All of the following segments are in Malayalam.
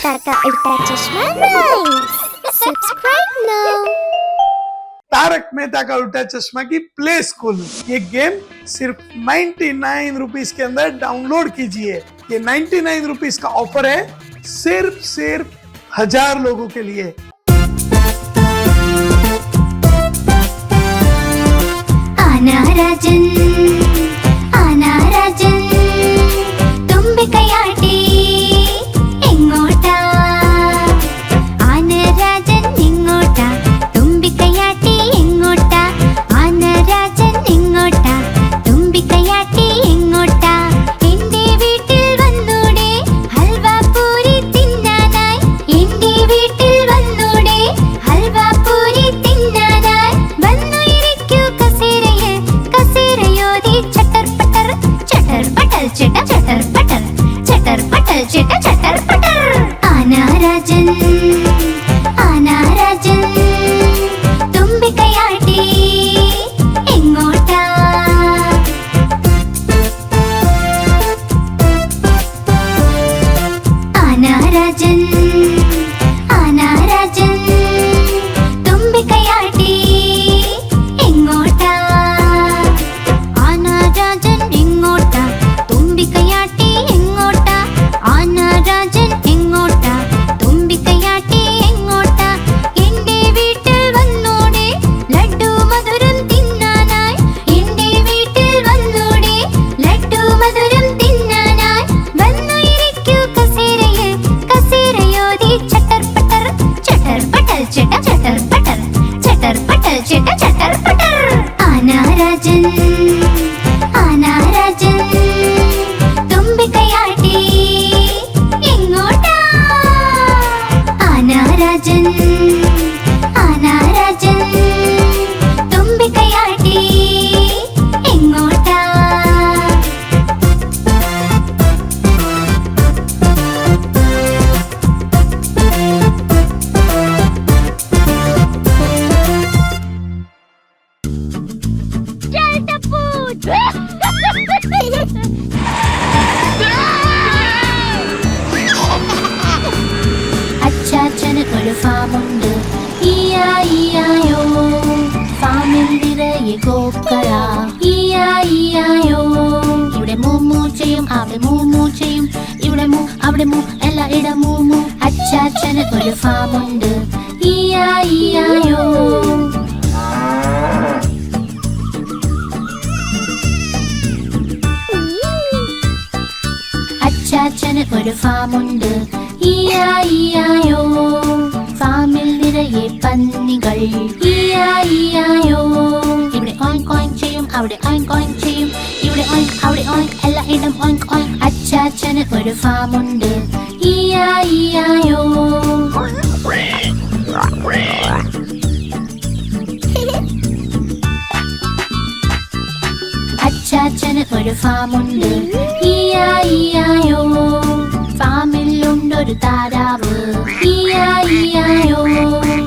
सरकार का Ooltah Chashmah rhymes. Subscribe now. Taarak Mehta Ka Ooltah चश्मा की प्ले स्कूल, ये गेम सिर्फ 99 रुपीज के अंदर डाउनलोड कीजिए। ये 99 रुपीज का ऑफर है, सिर्फ 1000 लोगों के लिए। आना राजन, आना राजन, തുമ്പിക്കൈയാട്ടി എങ്ങോട്ടാ? ആന രാജൻ എങ്ങോട്ടാ? തുമ്പിക്കൈയാട്ടി എങ്ങോട്ടാ? ആന രാജൻ എങ്ങോട്ടാ? തുമ്പിക്കൈയാട്ടി എങ്ങോട്ടാ? എന്റെ വീട്ടിൽ വന്നൂടെ ഹൽവ പൂരി തിന്നാനായി? എന്റെ വീട്ടിൽ വന്നൂടെ ഹൽവ പൂരി തിന്നാനായി? വന്നു ഇരിക്കൂ കസേരയിൽ, കസേരയോതി ചട്ടർ പട്ടർ, ചട്ടർ പട്ടൽ ചിട്ട ചട്ടർ പട്ടർ, ചട്ടർ പട്ടൽ ചിട്ട ചട്ടർ പട്ടർ. ആനാ രാജൻ, ആനാ രാജൻ, തുമ്പിക്കൈയാട്ടി എങ്ങോട്ടാ? ആനാ രാജൻ, ആനാ രാജൻ, തുമ്പിക്കൈയാട്ടി എങ്ങോട്ടാ? ആനാ രാജൻ എങ്ങോട്ടാ? തുമ്പിക്കൈയാട്ടി എങ്ങോട്ടാ? ആനാ രാജൻ എങ്ങോട്ടാ? തുമ്പിക്കൈയാട്ടി എങ്ങോട്ടാ? എന്റെ വീട്ടിൽ വന്നൂടെ ലഡ്ഡു മധുരം തിന്നാനായി? എന്റെ വീട്ടിൽ വന്നൂടെ ലഡ്ഡു മധുരം തിന്നാനായി? വന്നു ഇരിക്കൂ കസേരയിൽ, കസേരയോതി ചട്ടർ പട്ടർ, ചട്ടർ പട്ടൽ ചിട്ട ചട്ടർ പട്ടർ, ചട്ടർ പട്ടൽ ചിട്ട ചട്ടർ പട്ടർ. ആനാ രാജൻ, ആനാ രാജൻ, തുമ്പിക്കൈയാട്ടി എങ്ങോട്ടാ? ആനാ രാജൻ, ആനാ രാജൻ, തുമ്പിക്കൈയാട്ടി എങ്ങോട്ടാ? അച്ചാച്ചന് ഒരു ഫാമുണ്ട്, ഇയാ ഇയായോ. ഫാമിൽ നിറയെ കോക്കള, ഇയാ ഇയായോ. ഇവിടെ മൂമൂ ചെയ്യും, അവിടെ മൂമൂ ചെയ്യും, ഇവിടെ മൂ അവിടെ മൂ, എല്ലായിടം മൂമൂ. അച്ചാച്ചന് ഒരു ഫാമുണ്ട്, ഇയാ ഇയായോ. അച്ചാച്ചന് ഒരു ഫാമുണ്ട്, ഇയാ ഇയായോ. ഫാമിൽ നിറയെ പന്നികൾ, ഇയാ ഇയായോ. ഇവിടെ ഓink ഓink ചെയ്യും, അവിടെ ഓink ഓink ചെയ്യും, ഇവിടെ ഓink അവിടെ ഓink, എല്ലായിടം ഓink ഓink. അച്ചാച്ചന് ഒരു ഫാമുണ്ട്, ഇയാ ഇയായോ. അച്ചാച്ചന് ഒരു ഫാമുണ്ട്, ഇയാ ഇയായോ. ഫാമിലുണ്ടൊരു താരാവ്, ഇയാ ഇയായോ.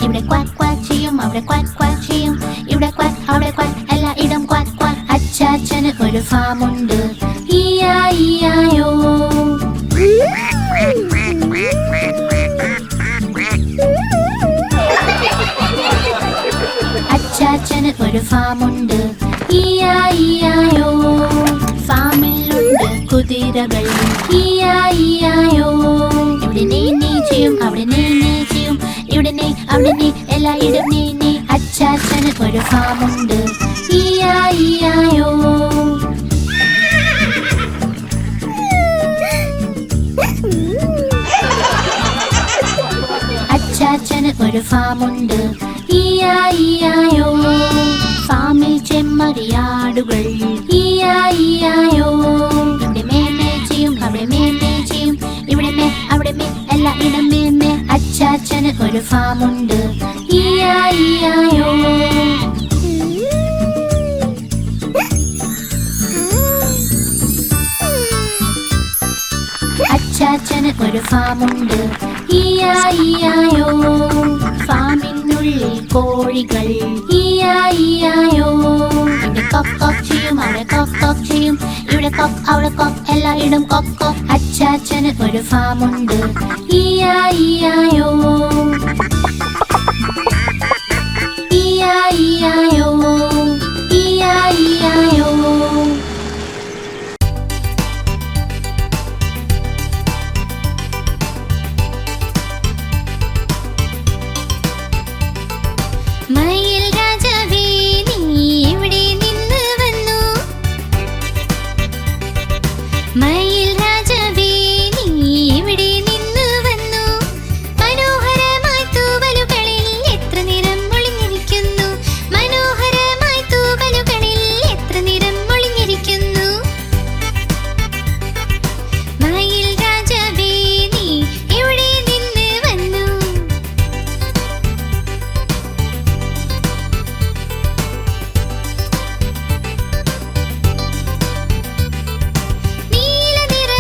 ഇവിടെ ക്വാക്ക് ക്വാക്ക് ചെയ്യും, അവിടെ ക്വാക്ക് ക്വാക്ക് ചെയ്യും, ഇവിടെ ക്വാക്ക് അവിടെ ക്വാക്ക്, എല്ലായിടം ക്വാക്ക് ക്വാക്ക്. അച്ചാച്ചന് ഒരു ഫാമുണ്ട്, ഇയാ ഇയായോ. അച്ചാച്ചന് ഒരു ഫാമുണ്ട്, ഇയാ ഇയായോ. ഫാമിലുണ്ട് കുതിരകൾ, ഇയാ ഇയായോ. ഇവിടെ നീ നീ ചെയ്യും, അവിടെ നീ നീ ചെയ്യും, ഇവിടെ നീ അവിടെ നീ, എല്ലായിടം നീ നീ. അച്ചാച്ചന് ഒരു ഫാമുണ്ട്, ഇയാ ഇയായോ. അച്ചാച്ചന് ഒരു ഫാമുണ്ട്, ഇയാ ഇയായോ. ഫാമിൽ ചെമ്മരിയാടുകൾ, ഇയാ ഇയായോ. ഇവിടെ മേമേ ചെയ്യും, അവിടെ മേമേ ചെയ്യും, ഇവിടെ മേ അവിടെ മേ, എല്ലായിടം മേമേ. അച്ചാച്ചന് ഒരു ഫാമുണ്ട്, ഇയാ ഇയായോ. അച്ചാച്ചന് ഒരു ഫാമുണ്ട്, ഇയാ ഇയായോ. ഫാമിനുള്ളിൽ ഉള്ളിൽ കോഴികൾ ഈയായിയായോ. ഇവിടെ കൊക്ക് കൊക്ക് ചെയ്യും, അവിടെ കൊക്ക് കൊക്ക് ചെയ്യും, ഇവിടെ കൊക്ക് അവിടെ കൊക്ക്, എല്ലായിടും കൊക്ക് കൊക്ക്. അച്ചാച്ചന് ഒരു ഫാമുണ്ട് ഈയായിയായോ. ഈയായിയായോ, ഈയായിയായോ. മയിൽ രാജാവേ നീ എവിടെ നിന്ന് വന്നു. മയിൽ രാജാവേ നീ എവിടെ നിന്ന് വന്നു. മനോഹരമായി തൂവലുകളിൽ എത്ര നിറം ഒളിഞ്ഞിരിക്കുന്നു. മനോഹരമായി തൂവലുകളിൽ എത്ര നിറം ഒളിഞ്ഞിരിക്കുന്നു. മയിൽ രാജാവേ നീ എവിടെ നിന്ന് വന്നു. നീല നിറ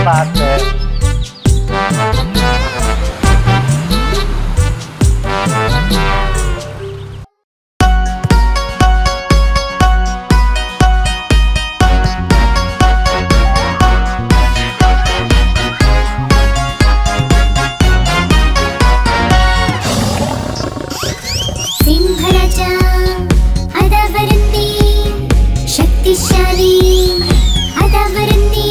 बात है। സിംഹരാജ അതാ വരുന്നേ ശക്തിശാലി അതാ വരുന്നേ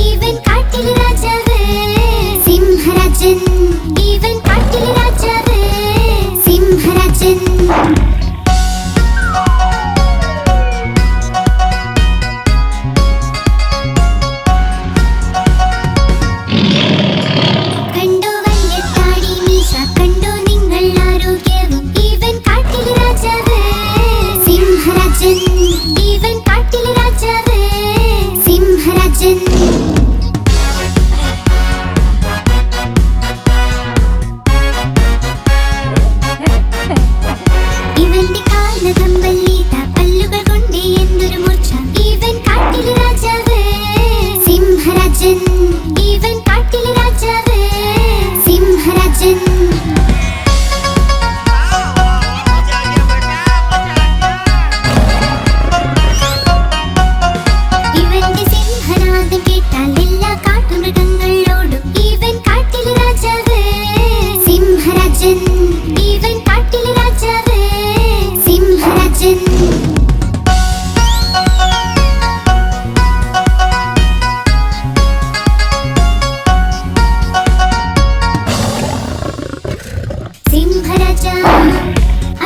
ഇവൻ കാട്ടിലെ രാജാവ് സിംഹരാജൻ ഇവൻ കാട്ടിലെ രാജാവ് സിംഹരാജൻ കണ്ടോ വലിയ താടി മീശ കണ്ടോ നിങ്ങൾ ആരോഗ്യവും ഇവൻ കാട്ടിലെ രാജാവ് സിംഹരാജൻ ഇവൻ കാട്ടിലെ രാജാവ് സിംഹരാജൻ ഇവന്റെ കാൽനഖം വല്ലിത പല്ലുകൾ കൊണ്ട് എന്തൊരു മൂർച്ച ഇവൻ കാട്ടിലെ രാജാവ് സിംഹരാജൻ ഇവൻ കാട്ടിലെ രാജാവ് സിംഹരാജൻ ഇവന്റെ സിംഹനാദം കേട്ടാൽ എല്ലാ കാട്ടുമൃഗങ്ങളോടും ഇവൻ കാട്ടിലെ രാജാവ് സിംഹരാജൻ ഇവൻ കാട്ടിലെ രാജാവ് സിംഹരാജൻ സിംഹരാജ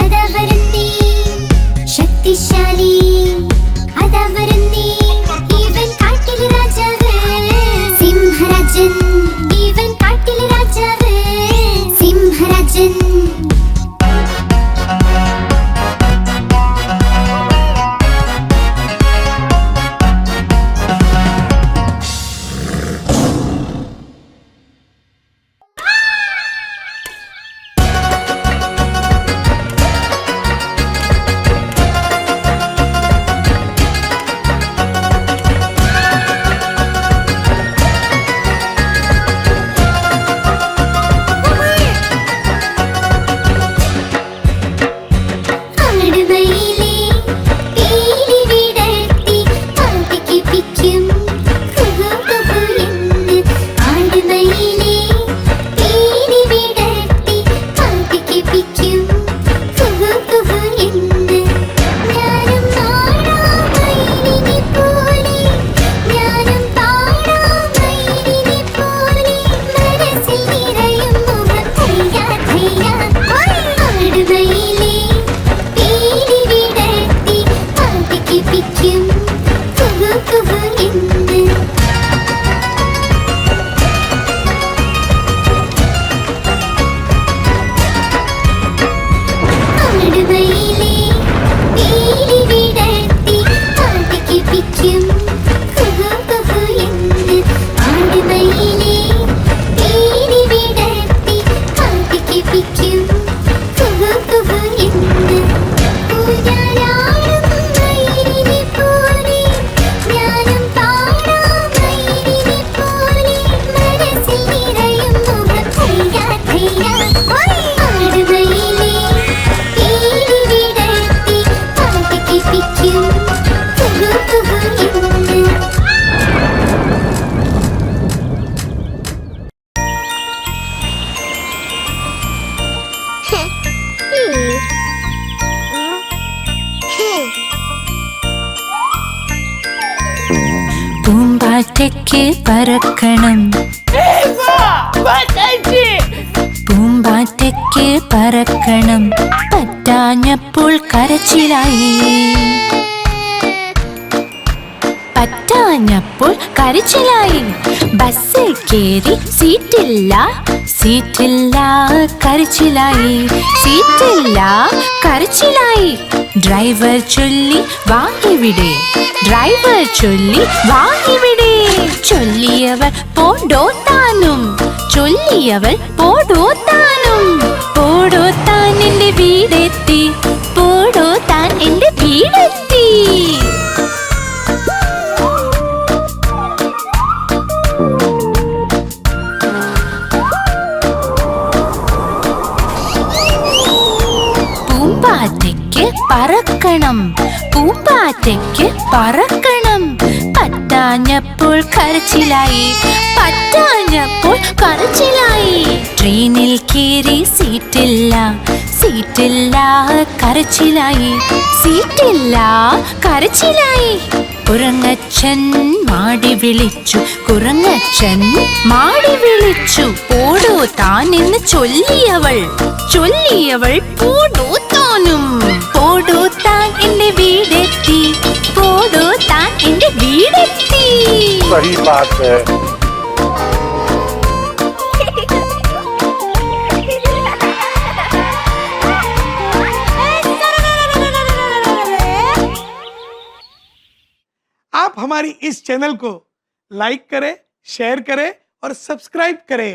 അതാ വരുന്നേ ശക്തിശാലി അതാ വരുന്നേ ഇവൻ കാട്ടിലെ രാജാവ് സിംഹരാജൻ ഇവൻ കാട്ടിലെ രാജാവ് സിംഹരാജൻ ആടുമയിലേ പീലി വിടർത്തി പാട്ടിക്ക് പിക്കും കുഹു കുഹു എന്ന് ആടുമയിലേ പീലി വിടർത്തി പാട്ടിക്ക് പിക്കും കുഹു കുഹു എന്ന് ഞാനും പാടാം മയിലിനെ പോലെ ഞാനും പാടാം മയിലിനെ പോലെ മനസ്സിൽ നിറയും മുഖം ധൈര്യ ധൈര്യ ആടുമയിലേ പീലി വിടർത്തി പാട്ടിക്ക് പിക്കും കുഹു കുഹു എന്ന് ആടുമയിലേ പീലി വിടർത്തി പാട്ടിക്ക് പിക്കും കുഹു കുഹു എന്ന് ആടുമയിലേ പീലി വിടർത്തി പാട്ടിക്ക് പിക്കും കുഹു കുഹു എന്ന് ഊഞ്ഞാലാടും മയിലിനെ പോലെ ഞാനും പാടാം മയിലിനെ പോലെ മനസ്സിൽ നിറയും മുഖം ധൈര്യ ധൈര്യ ആടുമയിലേ പീലി വിടർത്തി പാട്ടിക്ക് പിക്കും കുഹു കുഹു എന്ന് പൂമ്പാറ്റയ്ക്ക് പറക്കണം പൂമ്പാറ്റയ്ക്ക് പറക്കണം പറ്റാഞ്ഞപ്പോൾ കരച്ചിലായി പറ്റാഞ്ഞപ്പോൾ കരച്ചിലായി ബസ്സിൽ കേറി സീറ്റില്ല സീറ്റില്ല കരച്ചിലായി സീറ്റില്ല കരച്ചിലായി ഡ്രൈവർ ചൊല്ലി വാങ്ങിവിടെ ഡ്രൈവർ ചൊല്ലി വാങ്ങിവിടെ ചൊല്ലിയവർ പോടോ താനും ചൊല്ലിയവൾ പോടോ താനും പോടോ താൻ എന്റെ വീടെത്തി പോടോ താൻ എന്റെ വീടെത്തി ഒറ്റയ്ക്ക് പറക്കണം. പറ്റാഞ്ഞപ്പോൾ കരച്ചിലായി, പറ്റാഞ്ഞപ്പോൾ കരച്ചിലായി. ട്രെയിനിൽ കേറി സീറ്റില്ല, സീറ്റില്ല കരച്ചിലായി, സീറ്റില്ല കരച്ചിലായി. കുരങ്ങച്ചൻ മാടി വിളിച്ചു, കുരങ്ങച്ചൻ മാടി വിളിച്ചു. പോടോ താൻ എന്ന് ചൊല്ലിയവൾ, ചൊല്ലിയവൾ പോടോ താനും. പോടോ താൻ എന്റെ വീടെത്തി, പോടോ താൻ എന്റെ വീടെത്തി. सही बात है. आप हमारी इस चैनल को लाइक करें, शेयर करें और सब्सक्राइब करें.